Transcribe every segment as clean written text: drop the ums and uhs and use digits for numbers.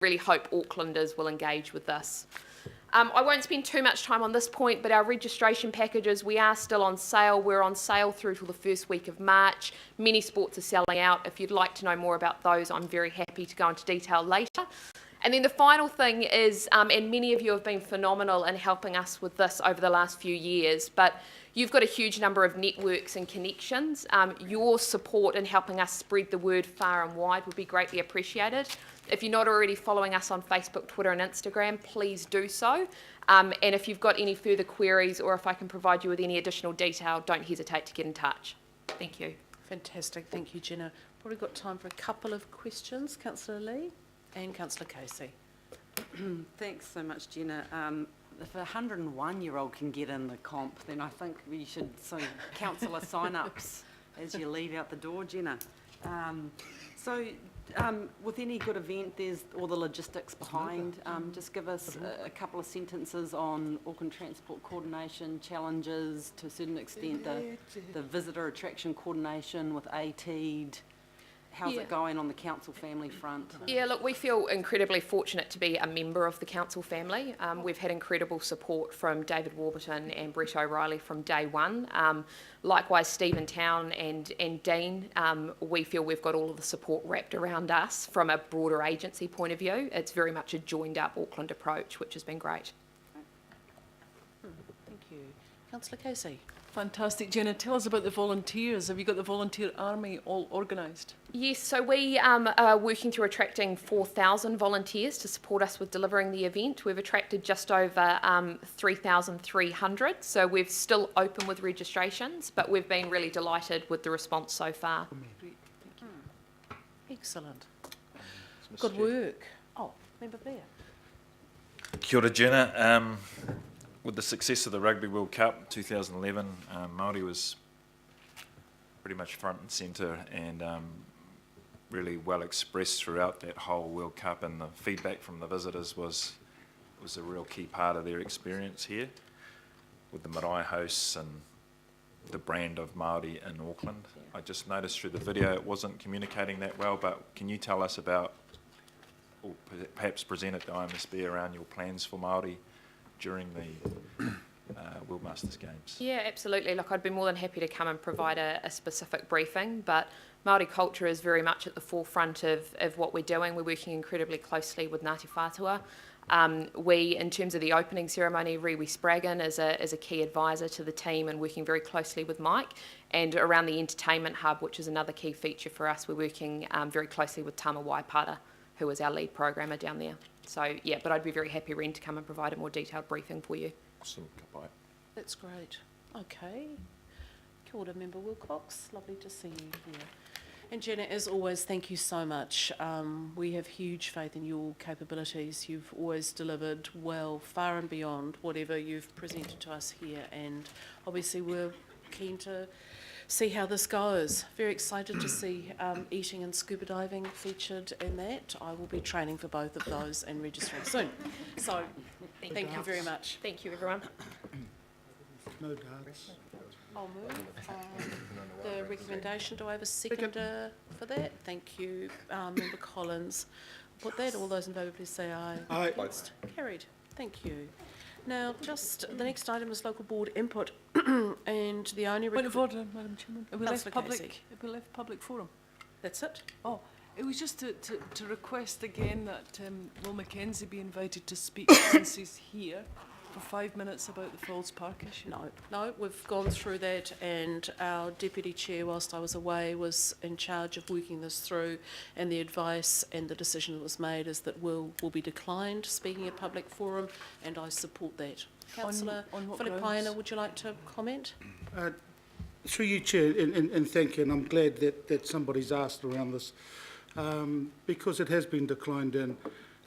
really hope Aucklanders will engage with this. I won't spend too much time on this point, but our registration packages, we are still on sale. We're on sale through till the first week of March. Many sports are selling out. If you'd like to know more about those, I'm very happy to go into detail later. And then the final thing is, and many of you have been phenomenal in helping us with this over the last few years, but you've got a huge number of networks and connections. Your support in helping us spread the word far and wide would be greatly appreciated. If you're not already following us on Facebook, Twitter and Instagram, please do so. And if you've got any further queries or if I can provide you with any additional detail, don't hesitate to get in touch. Thank you. Fantastic. Thank you, Jenna. Probably got time for a couple of questions. Councillor Lee and Councillor Casey. Thanks so much, Jenna. If a 101-year-old can get in the comp, then I think we should councillor sign-ups as you leave out the door, Jenna. With any good event, there's all the logistics behind. Just give us a couple of sentences on Auckland transport coordination challenges, to a certain extent the visitor attraction coordination with ATEED. How's it going on the council family front? Yeah, look, we feel incredibly fortunate to be a member of the council family. We've had incredible support from David Warburton and Brett O'Reilly from day one. Likewise, Stephen Town and Dean, we feel we've got all of the support wrapped around us from a broader agency point of view. It's very much a joined up Auckland approach, which has been great. Thank you. Councillor Casey. Fantastic. Jenna, tell us about the volunteers. Have you got the volunteer army all organised? Yes, so we are working through attracting 4,000 volunteers to support us with delivering the event. We've attracted just over 3,300, so we're still open with registrations, but we've been really delighted with the response so far. Great, thank you. Excellent. Good work. Oh, Member Blair. Kia ora, Jenna. With the success of the Rugby World Cup 2011, Māori was pretty much front and centre and really well expressed throughout that whole World Cup, and the feedback from the visitors was a real key part of their experience here with the marae hosts and the brand of Māori in Auckland. I just noticed through the video it wasn't communicating that well, but can you tell us about, or perhaps present at the IMSB around your plans for Māori during the World Masters Games? Yeah, absolutely. Look, I'd be more than happy to come and provide a specific briefing, but Māori culture is very much at the forefront of what we're doing. We're working incredibly closely with Ngāti Whātua. We, in terms of the opening ceremony, Riwi Spraggan is a key advisor to the team and working very closely with Mike. And around the entertainment hub, which is another key feature for us, we're working very closely with Tama Waipara, who is our lead programmer down there. So, yeah, but I'd be very happy, Ren, to come and provide a more detailed briefing for you. Awesome. Goodbye. That's great. Okay. Kia ora, Member Wilcox. Lovely to see you here. And Jenna, as always, thank you so much. We have huge faith in your capabilities. You've always delivered well, far and beyond whatever you've presented to us here. And obviously we're keen to see how this goes. Very excited to see eating and scuba diving featured in that. I will be training for both of those and registering soon. So thank you very much. Thank you, everyone. No darts. I'll move the recommendation. Do I have a seconder for that? Thank you, Member Collins. Put that. All those in favour, please say aye. Aye. Against? Carried. Thank you. Now, just the next item is local board input, and the only Point of order, Madam Chairman. Have we left public forum? That's it. Oh, it was just to request again that Will Mackenzie be invited to speak since he's here for 5 minutes about the Falls Park issue. No, we've gone through that, and our deputy chair, whilst I was away, was in charge of working this through, and the advice and the decision that was made is that Will be declined speaking at public forum, and I support that. Councillor Philippaina, would you like to comment? Through you, Chair, and thank you, and I'm glad that somebody's asked around this, because it has been declined, and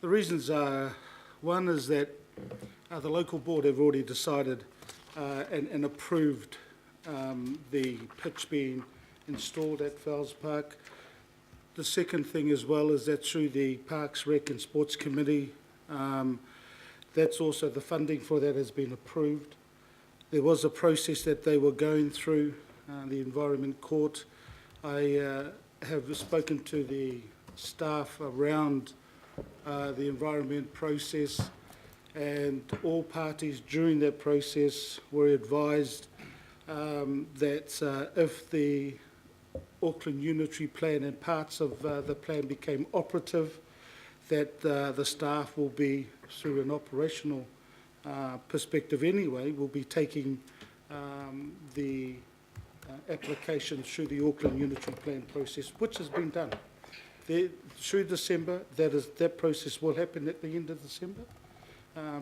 the reasons are, one is that the local board have already decided and approved the pitch being installed at Fells Park. The second thing as well is that through the Parks, Rec and Sports Committee, that's also the funding for that has been approved. There was a process that they were going through, the Environment Court. I have spoken to the staff around the environment process, and all parties during that process were advised that if the Auckland Unitary Plan and parts of the plan became operative, that the staff will be, through an operational perspective anyway, will be taking the application through the Auckland Unitary Plan process, which has been done. Through December, that process will happen at the end of December.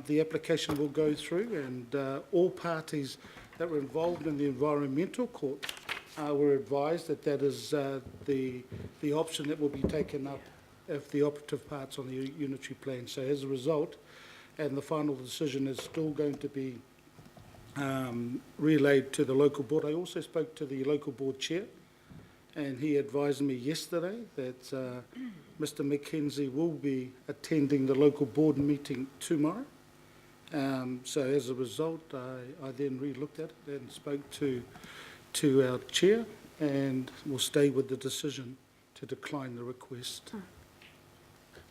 The application will go through, and all parties that were involved in the environmental court were advised that that is the option that will be taken up if the operative parts on the unitary plan. So as a result, and the final decision is still going to be relayed to the local board. I also spoke to the local board chair, and he advised me yesterday that Mr. McKenzie will be attending the local board meeting tomorrow. So as a result, I then re-looked at it and spoke to our chair, and will stay with the decision to decline the request.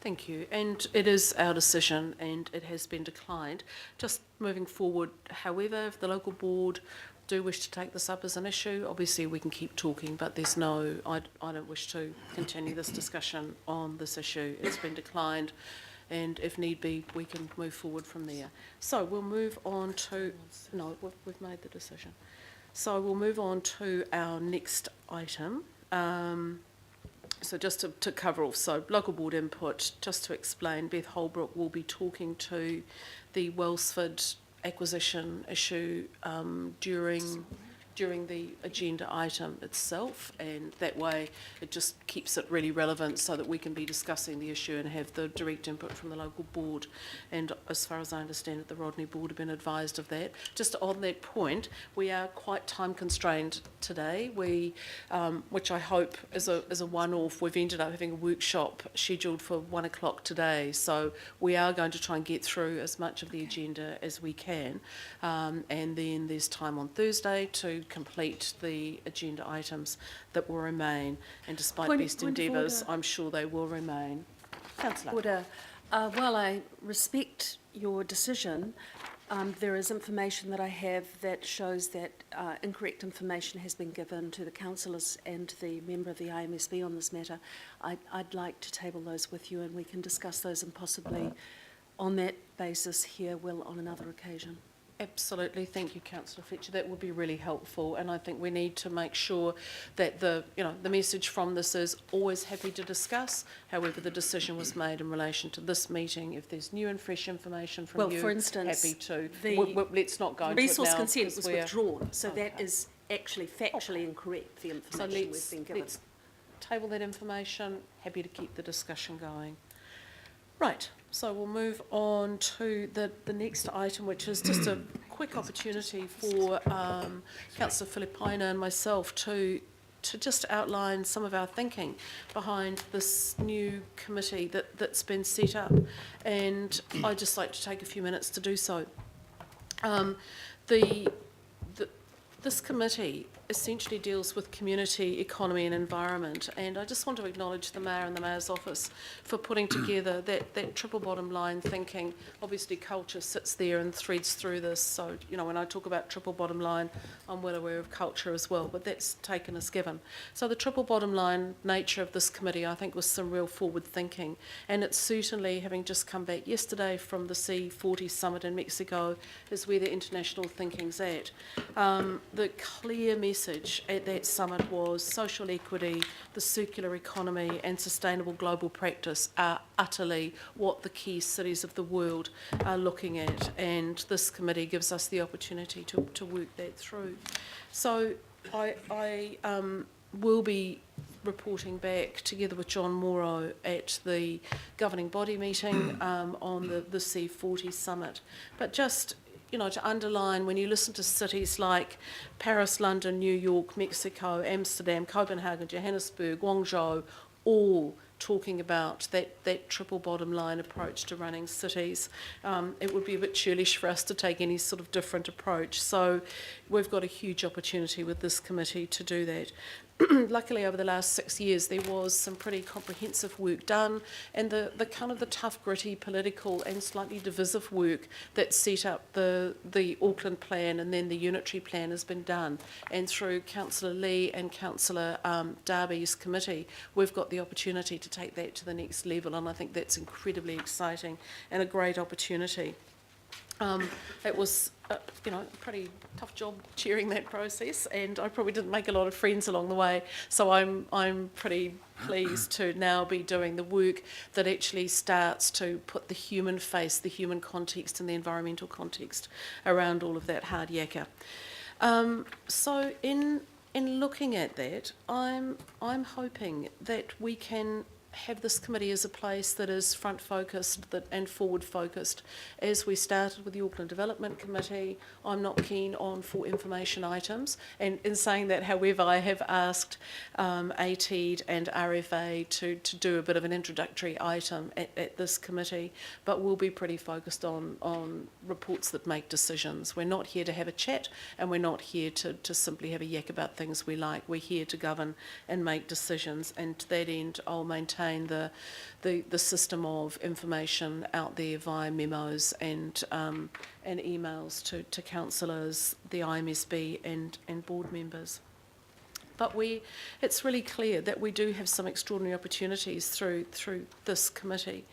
Thank you. And it is our decision, and it has been declined. Just moving forward, however, if the local board do wish to take this up as an issue, obviously we can keep talking, but there's no, I don't wish to continue this discussion on this issue. It's been declined, and if need be, we can move forward from there. So we'll move on to, no, we've made the decision. So we'll move on to our next item. So just to cover off, so local board input, just to explain, Beth Holbrook will be talking to the Wellsford acquisition issue during the agenda item itself, and that way it just keeps it really relevant so that we can be discussing the issue and have the direct input from the local board. And as far as I understand it, the Rodney board have been advised of that. Just on that point, we are quite time constrained today. We, which I hope is a one-off, we've ended up having a workshop scheduled for 1 o'clock today, so we are going to try and get through as much of the agenda as we can, and then there's time on Thursday to complete the agenda items that will remain, and despite best endeavours, I'm sure they will remain. Councillor. Order. While I respect your decision, there is information that I have that shows that incorrect information has been given to the councillors and the member of the IMSB on this matter. I'd like to table those with you, and we can discuss those, and possibly on that basis here will on another occasion. Absolutely, thank you, Councillor Fletcher. That would be really helpful, and I think we need to make sure that the message from this is always happy to discuss. However, the decision was made in relation to this meeting. If there's new and fresh information from you, for instance, happy to. Let's not go into it now. Resource consent was withdrawn, so that is actually factually incorrect. The information we've been given. Let's table that information. Happy to keep the discussion going. Right, so we'll move on to the next item, which is just a quick opportunity for Councillor Filipaina and myself to just outline some of our thinking behind this new committee that's been set up. And I'd just like to take a few minutes to do so. This committee essentially deals with community, economy and environment, and I just want to acknowledge the Mayor and the Mayor's Office for putting together that triple bottom line thinking. Obviously culture sits there and threads through this, so when I talk about triple bottom line, I'm well aware of culture as well, but that's taken as given. So the triple bottom line nature of this committee, I think, was some real forward thinking, and it's certainly, having just come back yesterday from the C40 summit in Mexico, is where the international thinking's at. The clear message at that summit was social equity, the circular economy and sustainable global practice are utterly what the key cities of the world are looking at, and this committee gives us the opportunity to work that through. So I will be reporting back together with John Morrow at the governing body meeting on the C40 summit. But just to underline, when you listen to cities like Paris, London, New York, Mexico, Amsterdam, Copenhagen, Johannesburg, Guangzhou, all talking about that triple bottom line approach to running cities, it would be a bit churlish for us to take any sort of different approach. So we've got a huge opportunity with this committee to do that. luckily over the last 6 years there was some pretty comprehensive work done, and the kind of the tough, gritty, political and slightly divisive work that set up the Auckland plan and then the unitary plan has been done. And through Councillor Lee and Councillor Darby's committee, we've got the opportunity to take that to the next level, and I think that's incredibly exciting and a great opportunity. It was, a pretty tough job chairing that process, and I probably didn't make a lot of friends along the way. So I'm pretty pleased to now be doing the work that actually starts to put the human face, the human context, and the environmental context around all of that hard yakka. So in looking at that, I'm hoping that we can have this committee as a place that is front-focused and forward-focused. As we started with the Auckland Development Committee, I'm not keen on for information items, and in saying that, however, I have asked ATED and RFA to do a bit of an introductory item at this committee, but we'll be pretty focused on reports that make decisions. We're not here to have a chat, and we're not here to simply have a yak about things we like. We're here to govern and make decisions, and to that end I'll maintain the system of information out there via memos and emails to councillors, the IMSB and board members. But it's really clear that we do have some extraordinary opportunities through this committee,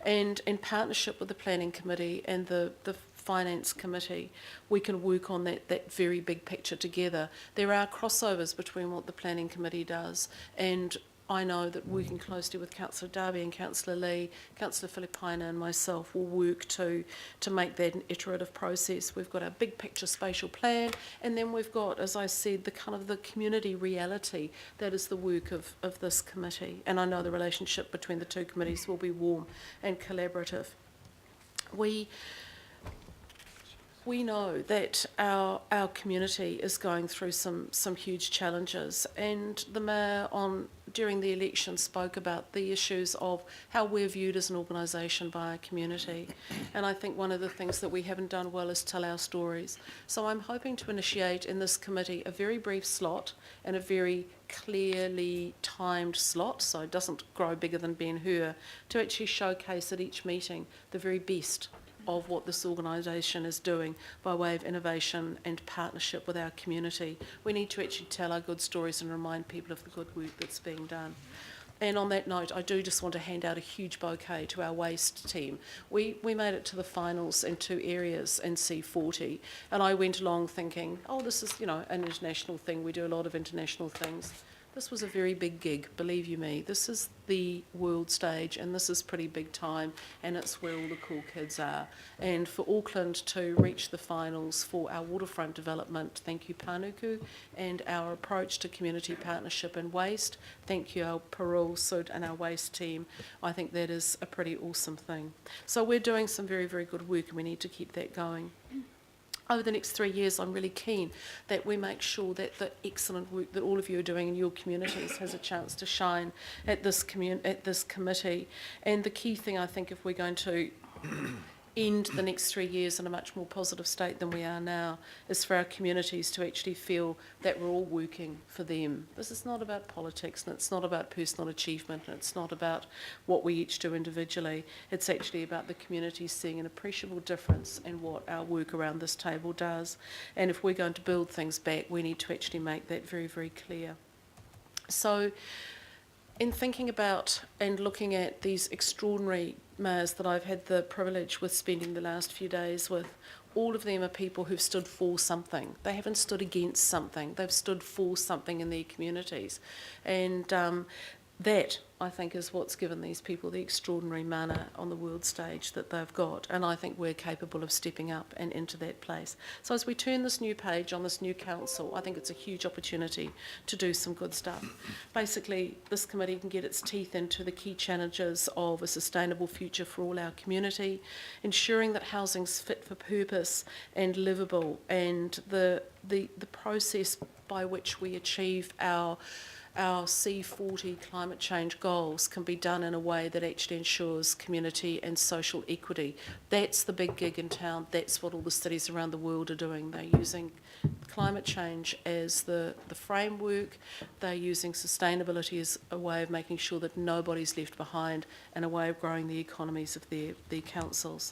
and in partnership with the Planning Committee and the Finance Committee, we can work on that very big picture together. There are crossovers between what the Planning Committee does, and I know that working closely with Councillor Darby and Councillor Lee, Councillor Filipaina and myself will work to make that an iterative process. We've got our big picture spatial plan, and then we've got, as I said, the kind of the community reality that is the work of this committee. And I know the relationship between the two committees will be warm and collaborative. We know that our community is going through some huge challenges, and the Mayor during the election spoke about the issues of how we're viewed as an organisation by our community, and I think one of the things that we haven't done well is tell our stories. So I'm hoping to initiate in this committee a very brief slot and a very clearly timed slot, so it doesn't grow bigger than Ben-Hur, to actually showcase at each meeting the very best of what this organisation is doing by way of innovation and partnership with our community. We need to actually tell our good stories and remind people of the good work that's being done. And on that note, I do just want to hand out a huge bouquet to our waste team. We made it to the finals in 2 areas in C40, and I went along thinking, oh, this is, an international thing. We do a lot of international things. This was a very big gig, believe you me. This is the world stage, and this is pretty big time, and it's where all the cool kids are. And for Auckland to reach the finals for our waterfront development, thank you Panuku, and our approach to community partnership and waste, thank you our Parul, Sud and our waste team. I think that is a pretty awesome thing. So we're doing some very, very good work, and we need to keep that going. Over the next 3 years, I'm really keen that we make sure that the excellent work that all of you are doing in your communities has a chance to shine at this committee. And the key thing, I think, if we're going to end the next 3 years in a much more positive state than we are now, is for our communities to actually feel that we're all working for them. This is not about politics, and it's not about personal achievement, and it's not about what we each do individually. It's actually about the community seeing an appreciable difference in what our work around this table does. And if we're going to build things back, we need to actually make that very, very clear. So in thinking about and looking at these extraordinary mayors that I've had the privilege with spending the last few days with, all of them are people who've stood for something. They haven't stood against something. They've stood for something in their communities. And that, I think, is what's given these people the extraordinary mana on the world stage that they've got. And I think we're capable of stepping up and into that place. So as we turn this new page on this new council, I think it's a huge opportunity to do some good stuff. Basically, this committee can get its teeth into the key challenges of a sustainable future for all our community, ensuring that housing's fit for purpose and livable, and the process by which we achieve our our C40 climate change goals can be done in a way that actually ensures community and social equity. That's the big gig in town. That's what all the cities around the world are doing. They're using climate change as the framework. They're using sustainability as a way of making sure that nobody's left behind and a way of growing the economies of their councils.